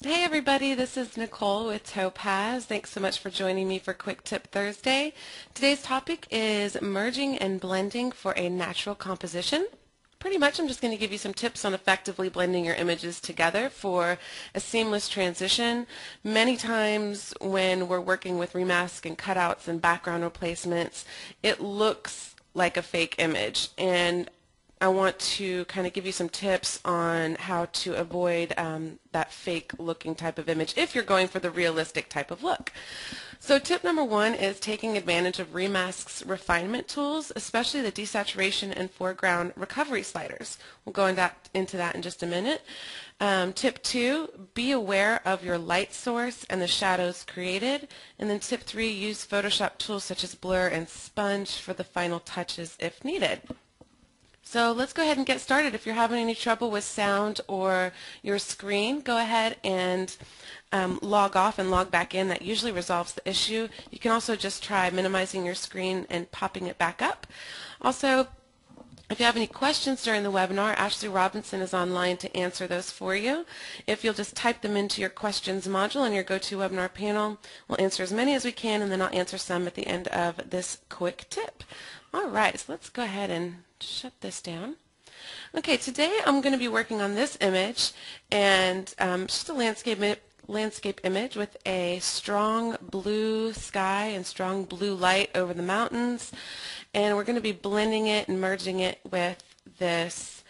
Hey everybody, this is Nicole with Topaz. Thanks so much for joining me for Quick Tip Thursday. Today's topic is merging and blending for a natural composition. Pretty much I'm just going to give you some tips on effectively blending your images together for a seamless transition. Many times when we're working with remask and cutouts and background replacements, it looks like a fake image, and I want to kind of give you some tips on how to avoid that fake looking type of image if you're going for the realistic type of look. So tip number one is taking advantage of Remask's refinement tools, especially the desaturation and foreground recovery sliders. We'll go into that in just a minute. Tip two, be aware of your light source and the shadows created. And then tip three, use Photoshop tools such as blur and sponge for the final touches if needed. So let's go ahead and get started. If you're having any trouble with sound or your screen, go ahead and log off and log back in. That usually resolves the issue. You can also just try minimizing your screen and popping it back up. Also, if you have any questions during the webinar, Ashley Robinson is online to answer those for you. If you'll just type them into your questions module in your GoToWebinar panel, we'll answer as many as we can, and then I'll answer some at the end of this quick tip. All right, so let's go ahead and shut this down. Okay, today I'm going to be working on this image, and just a landscape image with a strong blue sky and strong blue light over the mountains, and we're going to be blending it and merging it with this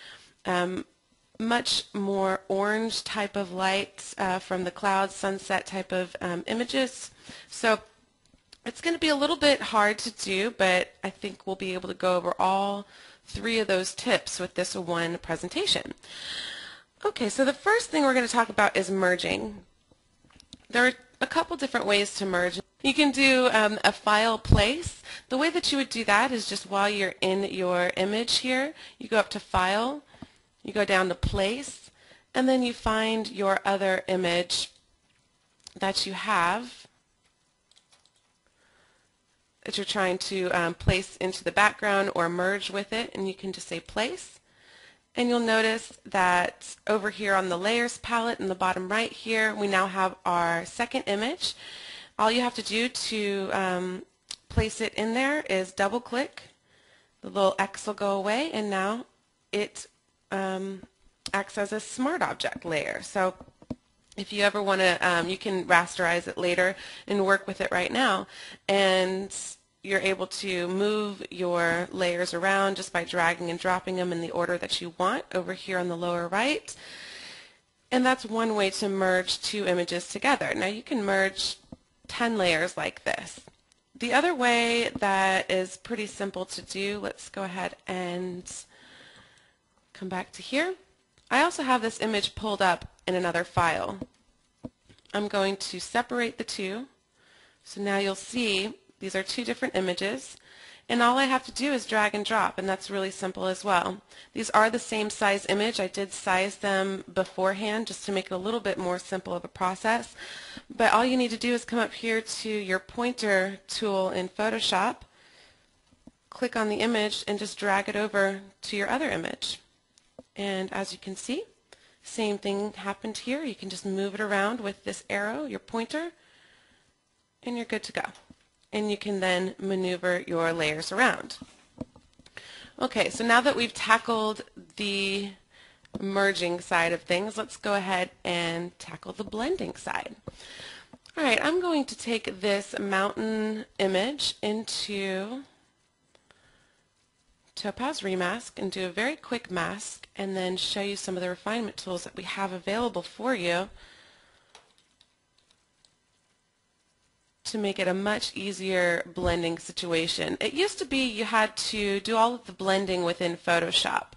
much more orange type of light from the clouds, sunset type of images. So it's going to be a little bit hard to do, but I think we'll be able to go over all three of those tips with this one presentation. Okay, so the first thing we're going to talk about is merging. There are a couple different ways to merge. You can do a file place. The way that you would do that is just while you're in your image here, you go up to File, you go down to Place, and then you find your other image that you have that you're trying to place into the background or merge with it, and you can just say Place. And you'll notice that over here on the Layers palette in the bottom right here, we now have our second image. All you have to do to place it in there is double click. The little X will go away, and now it acts as a smart object layer. So if you ever want to, you can rasterize it later and work with it right now, and you're able to move your layers around just by dragging and dropping them in the order that you want over here on the lower right. And that's one way to merge two images together. Now you can merge 10 layers like this. The other way that is pretty simple to do, let's go ahead and come back to here. I also have this image pulled up in another file. I'm going to separate the two. So now you'll see these are two different images, and all I have to do is drag and drop, and that's really simple as well. These are the same size image. I did size them beforehand just to make it a little bit more simple of a process, but all you need to do is come up here to your pointer tool in Photoshop, click on the image, and just drag it over to your other image. And as you can see, same thing happened here. You can just move it around with this arrow, your pointer, and you're good to go. And you can then maneuver your layers around. Okay, so now that we've tackled the merging side of things, let's go ahead and tackle the blending side. All right, I'm going to take this mountain image into Topaz Remask and do a very quick mask, and then show you some of the refinement tools that we have available for you to make it a much easier blending situation. It used to be you had to do all of the blending within Photoshop.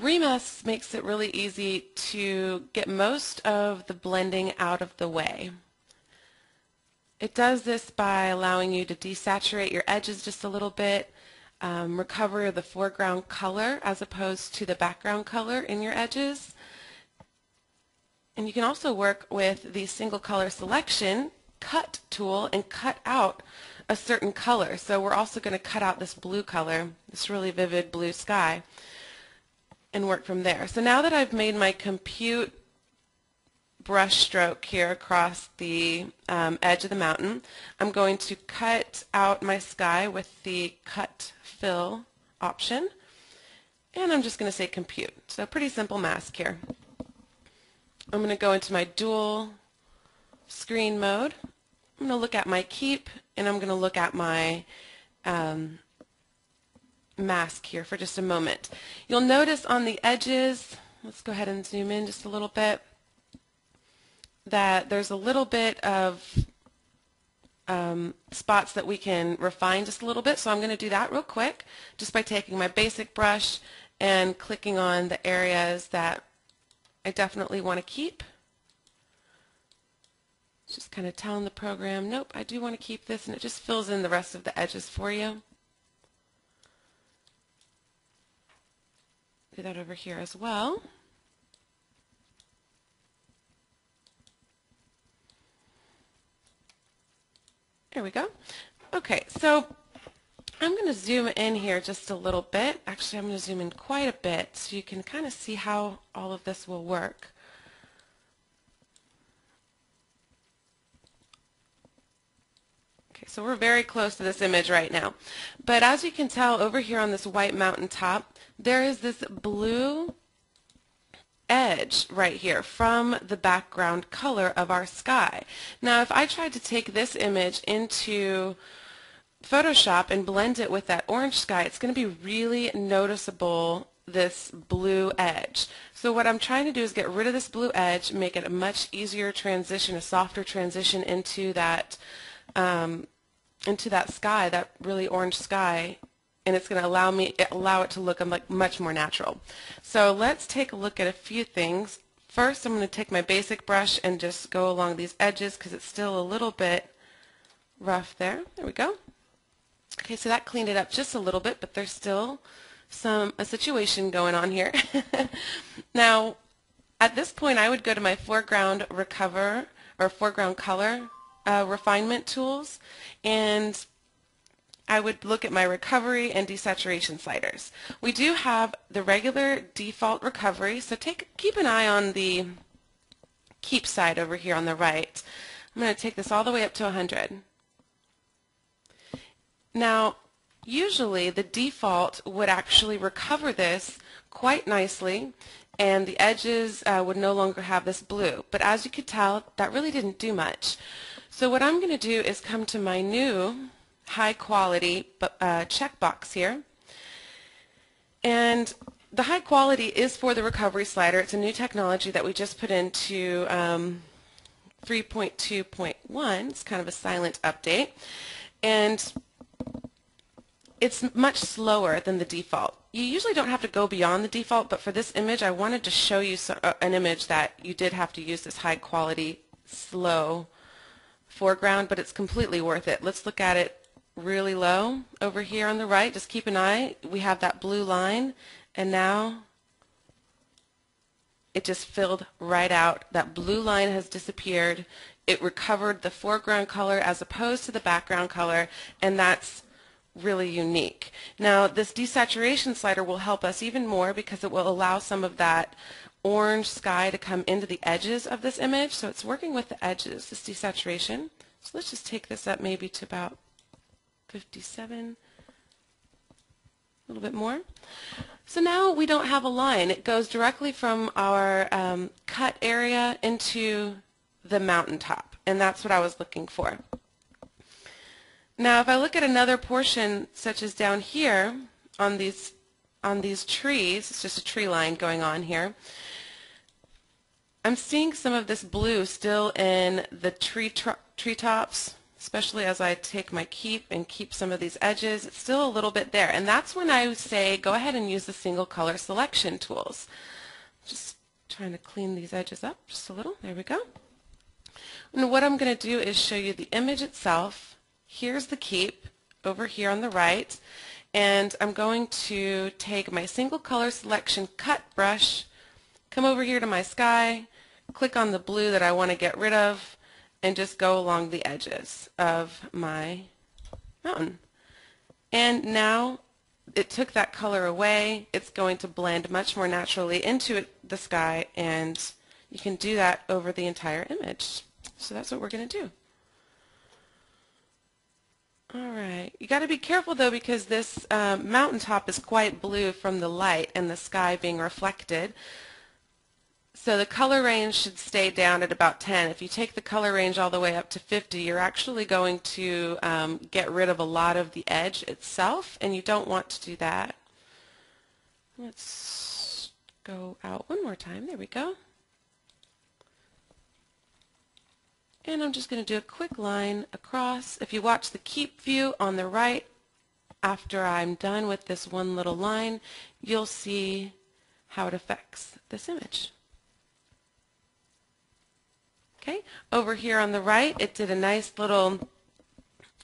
Remask makes it really easy to get most of the blending out of the way. It does this by allowing you to desaturate your edges just a little bit, recover the foreground color as opposed to the background color in your edges. And you can also work with the single color selection cut tool and cut out a certain color. So we're also going to cut out this blue color, this really vivid blue sky, and work from there. So now that I've made my compute brush stroke here across the edge of the mountain. I'm going to cut out my sky with the cut fill option, and I'm just going to say compute. So pretty simple mask here. I'm going to go into my dual screen mode. I'm going to look at my keep, and I'm going to look at my mask here for just a moment. You'll notice on the edges, let's go ahead and zoom in just a little bit, that there's a little bit of spots that we can refine just a little bit. So I'm going to do that real quick just by taking my basic brush and clicking on the areas that I definitely want to keep. Just kind of telling the program, nope, I do want to keep this, and it just fills in the rest of the edges for you. Do that over here as well. There we go. Okay, so I'm going to zoom in here just a little bit. Actually, I'm going to zoom in quite a bit so you can kind of see how all of this will work. Okay, so we're very close to this image right now. But as you can tell over here on this white mountaintop, there is this blue edge right here from the background color of our sky. Now if I tried to take this image into Photoshop and blend it with that orange sky, it's going to be really noticeable, this blue edge. So what I'm trying to do is get rid of this blue edge, make it a much easier transition, a softer transition into that sky, that really orange sky, and it's going to allow it to look like much more natural. So let's take a look at a few things. First, I'm going to take my basic brush and just go along these edges because it's still a little bit rough there. There we go. Okay, so that cleaned it up just a little bit, but there's still a situation going on here. Now, at this point, I would go to my foreground recover or foreground color refinement tools, and I would look at my recovery and desaturation sliders. We do have the regular default recovery, so keep an eye on the keep side over here on the right. I'm going to take this all the way up to 100. Now, usually the default would actually recover this quite nicely, and the edges would no longer have this blue. But as you could tell, that really didn't do much. So what I'm going to do is come to my new high quality checkbox here, and the high quality is for the recovery slider. It's a new technology that we just put into 3.2.1. It's kind of a silent update, and it's much slower than the default. You usually don't have to go beyond the default, but for this image I wanted to show you an image that you did have to use this high quality slow foreground, but it's completely worth it. Let's look at it really low over here on the right. Just keep an eye. We have that blue line, and now it just filled right out. That blue line has disappeared. It recovered the foreground color as opposed to the background color, and that's really unique. Now this desaturation slider will help us even more because it will allow some of that orange sky to come into the edges of this image. So it's working with the edges, this desaturation. So let's just take this up maybe to about 57, a little bit more. So now we don't have a line. It goes directly from our cut area into the mountaintop, and that's what I was looking for. Now if I look at another portion, such as down here on these trees, it's just a tree line going on here, I'm seeing some of this blue still in the treetops, especially as I take my keep and keep some of these edges. It's still a little bit there, and that's when I would say go ahead and use the single color selection tools. Just trying to clean these edges up just a little. There we go. And what I'm going to do is show you the image itself. Here's the keep over here on the right, and I'm going to take my single color selection cut brush, come over here to my sky, click on the blue that I want to get rid of, and just go along the edges of my mountain. And now it took that color away. It's going to blend much more naturally into the sky, and you can do that over the entire image. So that's what we're going to do. Alright, you got to be careful though, because this mountaintop is quite blue from the light and the sky being reflected. So the color range should stay down at about 10. If you take the color range all the way up to 50, you're actually going to get rid of a lot of the edge itself, and you don't want to do that. Let's go out one more time. There we go. And I'm just going to do a quick line across. If you watch the keep view on the right, after I'm done with this one little line, you'll see how it affects this image. Okay, over here on the right, it did a nice little,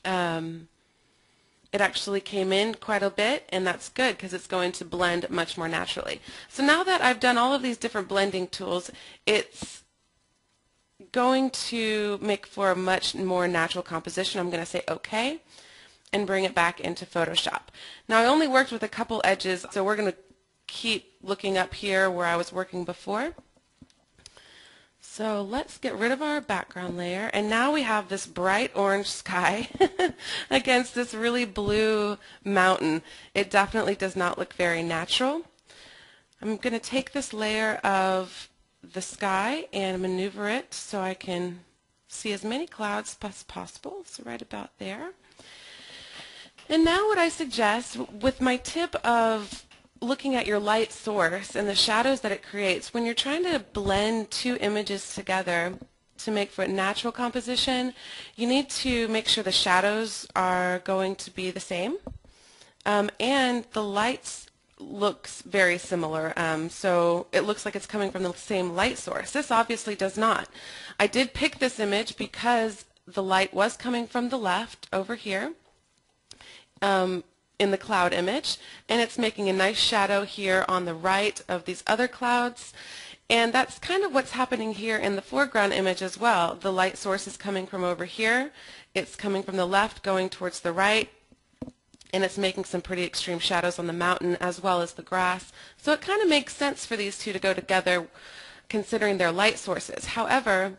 it actually came in quite a bit, and that's good because it's going to blend much more naturally. So now that I've done all of these different blending tools, it's going to make for a much more natural composition. I'm going to say OK and bring it back into Photoshop. Now I only worked with a couple edges, so we're going to keep looking up here where I was working before. So let's get rid of our background layer, and now we have this bright orange sky against this really blue mountain. It definitely does not look very natural. I'm going to take this layer of the sky and maneuver it so I can see as many clouds as possible. So right about there. And now what I suggest, with my tip of looking at your light source and the shadows that it creates, when you're trying to blend two images together to make for a natural composition, you need to make sure the shadows are going to be the same, and the lights looks very similar, so it looks like it's coming from the same light source. This obviously does not. I did pick this image because the light was coming from the left over here in the cloud image, and it's making a nice shadow here on the right of these other clouds, and that's kind of what's happening here in the foreground image as well. The light source is coming from over here, it's coming from the left going towards the right, and it's making some pretty extreme shadows on the mountain as well as the grass. So it kind of makes sense for these two to go together considering their light sources. However,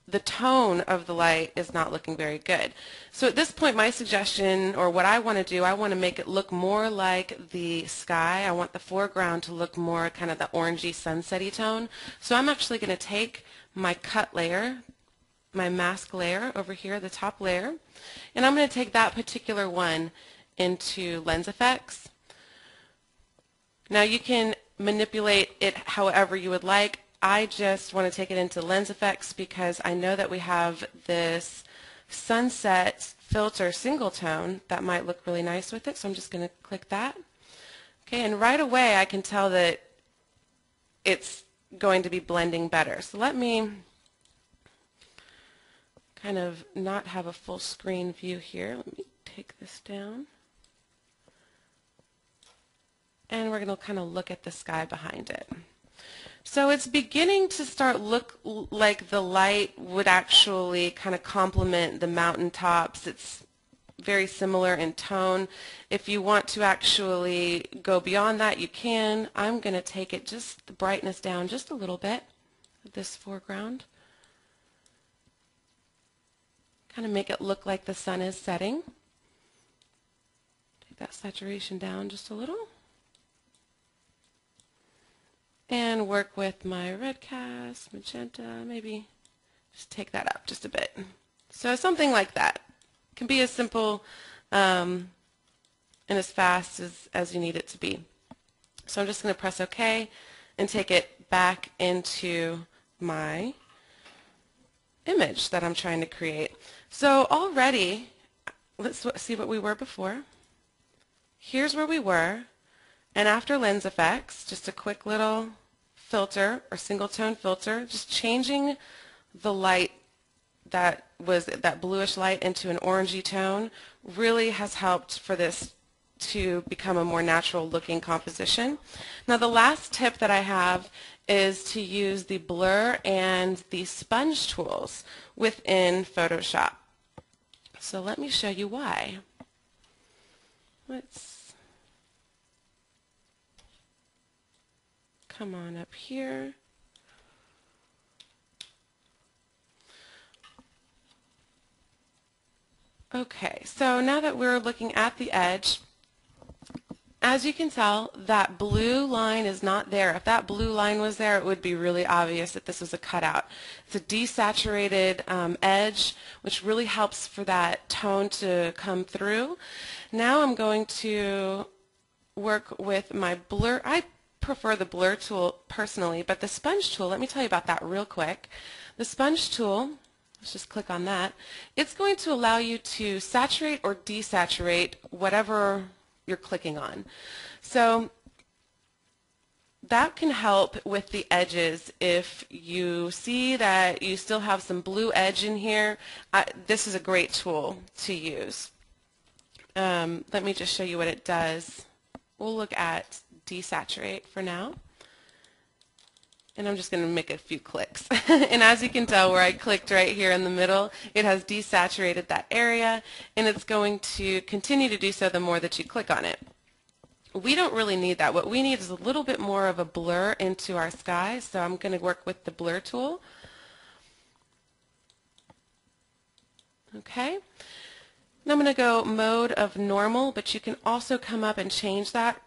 the tone of the light is not looking very good. So at this point, my suggestion, or what I want to do, I want to make it look more like the sky. I want the foreground to look more kind of the orangey sunsetty tone. So I'm actually going to take my cut layer, my mask layer over here, the top layer, and I'm going to take that particular one into Lens Effects. Now you can manipulate it however you would like. I just want to take it into Lens Effects because I know that we have this sunset filter single tone that might look really nice with it, so I'm just going to click that. Okay, and right away I can tell that it's going to be blending better. So let me kind of not have a full screen view here. Let me take this down. And we're going to kind of look at the sky behind it. So it's beginning to start look like the light would actually kind of complement the mountaintops. It's very similar in tone. If you want to actually go beyond that, you can. I'm going to take it just the brightness down just a little bit of this foreground. Kind of make it look like the sun is setting. Take that saturation down just a little. And work with my red cast, magenta, maybe just take that up just a bit. So something like that. It can be as simple and as fast as you need it to be. So I'm just going to press OK and take it back into my image that I'm trying to create. So already, let's see what we were before. Here's where we were. And after Lens Effects, just a quick little filter or single tone filter, just changing the light that was that bluish light into an orangey tone really has helped for this to become a more natural looking composition. Now the last tip that I have is to use the blur and the sponge tools within Photoshop. So let me show you why. Let's come on up here. Okay, so now that we're looking at the edge, as you can tell, that blue line is not there. If that blue line was there, it would be really obvious that this was a cutout. It's a desaturated edge, which really helps for that tone to come through. Now I'm going to work with my blur. I prefer the blur tool personally, but the sponge tool, let me tell you about that real quick. The sponge tool, let's just click on that. It's going to allow you to saturate or desaturate whatever you're clicking on. So that can help with the edges. If you see that you still have some blue edge in here, this is a great tool to use. Let me just show you what it does. We'll look at desaturate for now. And I'm just going to make a few clicks. And as you can tell, where I clicked right here in the middle, it has desaturated that area, and it's going to continue to do so the more that you click on it. We don't really need that. What we need is a little bit more of a blur into our sky, so I'm going to work with the blur tool. Okay. Now I'm going to go mode of normal, but you can also come up and change that,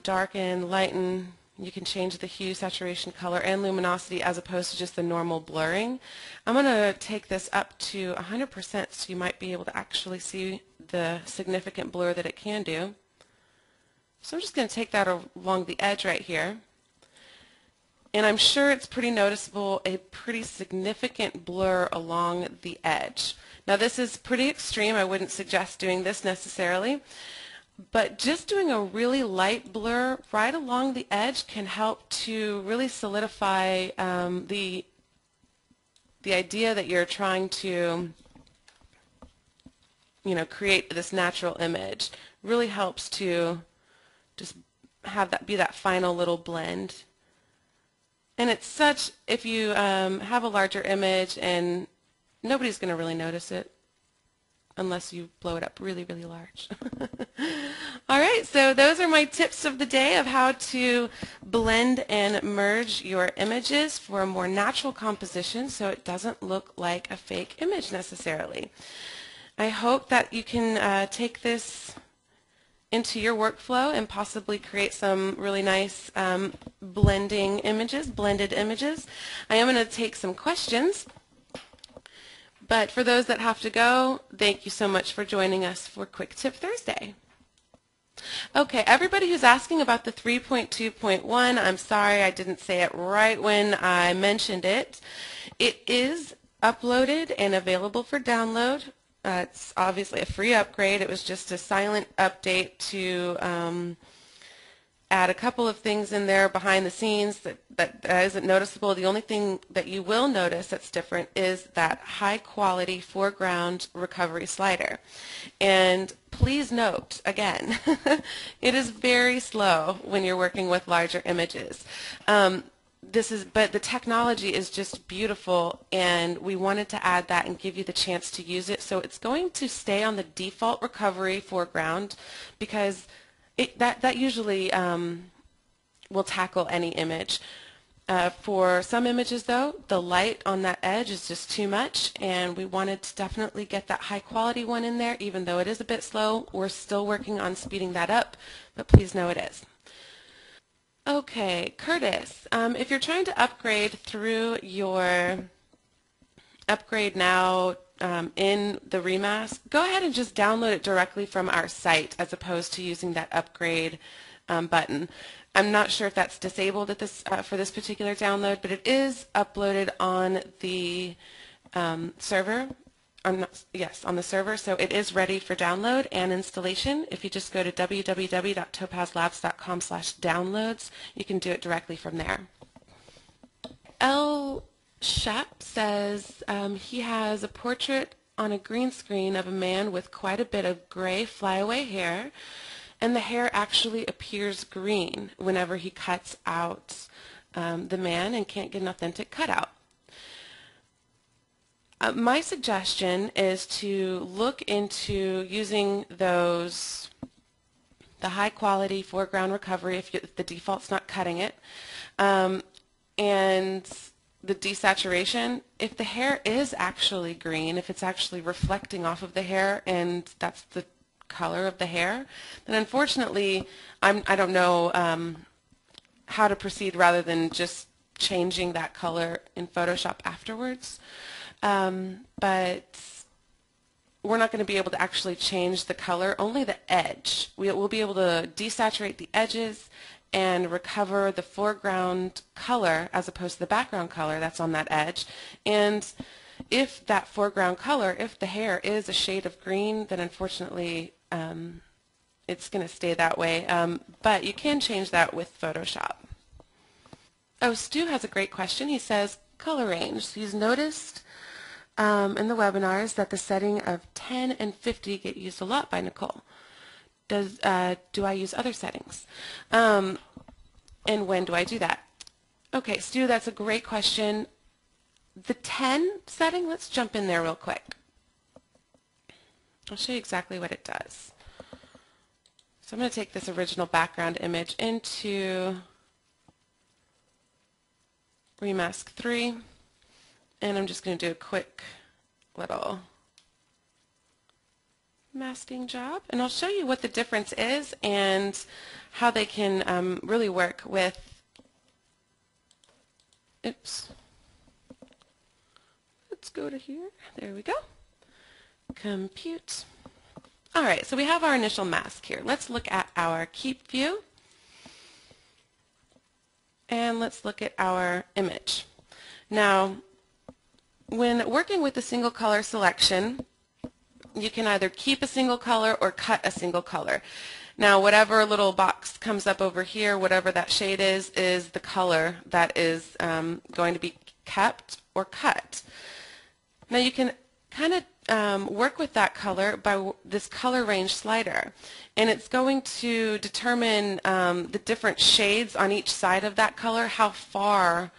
darken, lighten. You can change the hue, saturation, color, and luminosity as opposed to just the normal blurring. I'm going to take this up to 100% so you might be able to actually see the significant blur that it can do. So I'm just going to take that along the edge right here. And I'm sure it's pretty noticeable, a pretty significant blur along the edge. Now this is pretty extreme. I wouldn't suggest doing this necessarily. But just doing a really light blur right along the edge can help to really solidify the idea that you're trying to, create this natural image. Really helps to just have that be that final little blend. And it's such, if you have a larger image, and nobody's going to really notice it unless you blow it up really, really large. All right, so those are my tips of the day of how to blend and merge your images for a more natural composition so it doesn't look like a fake image necessarily. I hope that you can take this into your workflow and possibly create some really nice blended images. I am going to take some questions. But for those that have to go, thank you so much for joining us for Quick Tip Thursday. Okay, everybody who's asking about the 3.2.1, I'm sorry I didn't say it right when I mentioned it. It is uploaded and available for download. It's obviously a free upgrade. It was just a silent update to add a couple of things in there behind the scenes that isn't noticeable. The only thing that you will notice that's different is that high quality foreground recovery slider. And please note, again, it is very slow when you're working with larger images. But the technology is just beautiful, and we wanted to add that and give you the chance to use it. So it's going to stay on the default recovery foreground because that usually will tackle any image. For some images, though, the light on that edge is just too much, and we wanted to definitely get that high quality one in there. Even though it is a bit slow, we're still working on speeding that up, but please know it is. Okay, Curtis, if you're trying to upgrade through your Upgrade Now in the Remask, go ahead and just download it directly from our site as opposed to using that upgrade button. I'm not sure if that's disabled at this for this particular download, but it is uploaded on the server. Yes, on the server, so it is ready for download and installation. If you just go to www.topazlabs.com/downloads, you can do it directly from there. L. Shap says he has a portrait on a green screen of a man with quite a bit of gray flyaway hair, and the hair actually appears green whenever he cuts out the man and can't get an authentic cutout. My suggestion is to look into using the high quality foreground recovery if the default's not cutting it, and the desaturation, if the hair is actually green, if it's actually reflecting off of the hair and that's the color of the hair, then unfortunately I don't know how to proceed rather than just changing that color in Photoshop afterwards. But we're not going to be able to actually change the color, only the edge. We'll be able to desaturate the edges and recover the foreground color as opposed to the background color that's on that edge. And if that foreground color, if the hair is a shade of green, then unfortunately it's going to stay that way. But you can change that with Photoshop. Oh, Stu has a great question. He says, color range. He's noticed in the webinars that the setting of 10 and 50 get used a lot by Nichole. Do I use other settings? And when do I do that? Okay, Stu, that's a great question. The 10 setting, let's jump in there real quick. I'll show you exactly what it does. So I'm going to take this original background image into Remask 3, and I'm just going to do a quick little masking job, and I'll show you what the difference is and how they can really work with, oops, let's go to here, there we go, compute. Alright, so we have our initial mask here. Let's look at our keep view, and let's look at our image. Now, when working with the single color selection, you can either keep a single color or cut a single color. Now, whatever little box comes up over here, whatever that shade is the color that is going to be kept or cut. Now, you can kind of work with that color by this color range slider, and it's going to determine the different shades on each side of that color, how far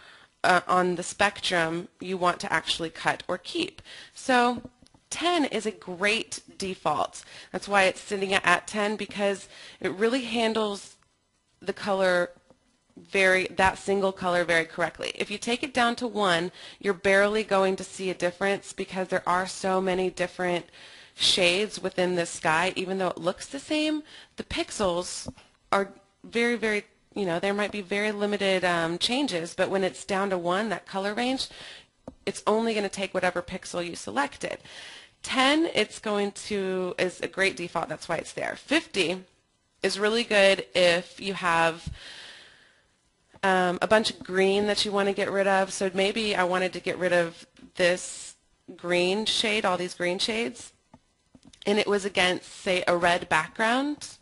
on the spectrum you want to actually cut or keep. So 10 is a great default. That's why it's sitting at 10, because it really handles the color that single color very correctly. If you take it down to 1, you're barely going to see a difference because there are so many different shades within this sky. Even though it looks the same, the pixels are very, very, there might be very limited changes, but when it's down to 1, that color range, it's only going to take whatever pixel you selected. 10 is a great default, that's why it's there. 50 is really good if you have a bunch of green that you want to get rid of. So maybe I wanted to get rid of this green shade, all these green shades, and it was against, say, a red background.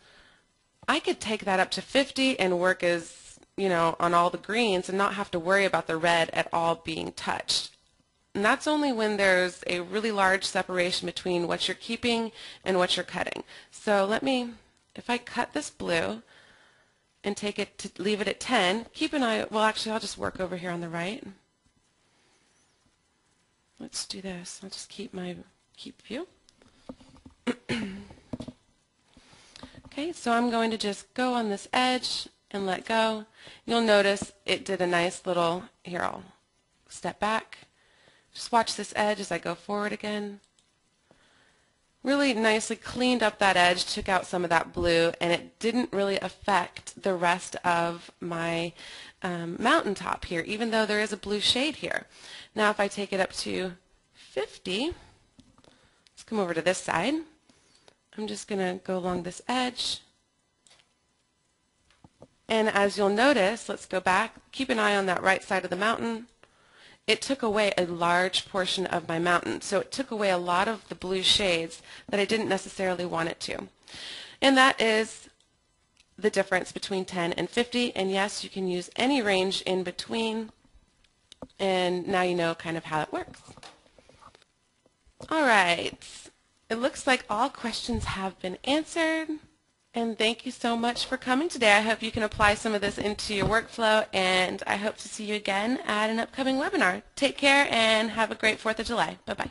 I could take that up to 50 and work as, on all the greens and not have to worry about the red at all being touched. And that's only when there's a really large separation between what you're keeping and what you're cutting. So if I cut this blue and leave it at 10, keep an eye, well actually I'll just work over here on the right. Let's do this. I'll just keep view. Okay, so I'm going to just go on this edge and let go. You'll notice it did a nice little, here I'll step back. Just watch this edge as I go forward again. Really nicely cleaned up that edge, took out some of that blue, and it didn't really affect the rest of my mountaintop here, even though there is a blue shade here. Now if I take it up to 50, let's come over to this side. I'm just going to go along this edge. And as you'll notice, let's go back, keep an eye on that right side of the mountain. It took away a large portion of my mountain. So it took away a lot of the blue shades that I didn't necessarily want it to. And that is the difference between 10 and 50. And yes, you can use any range in between. And now you know kind of how it works. All right. It looks like all questions have been answered. And thank you so much for coming today. I hope you can apply some of this into your workflow, and I hope to see you again at an upcoming webinar. Take care and have a great 4th of July. Bye-bye.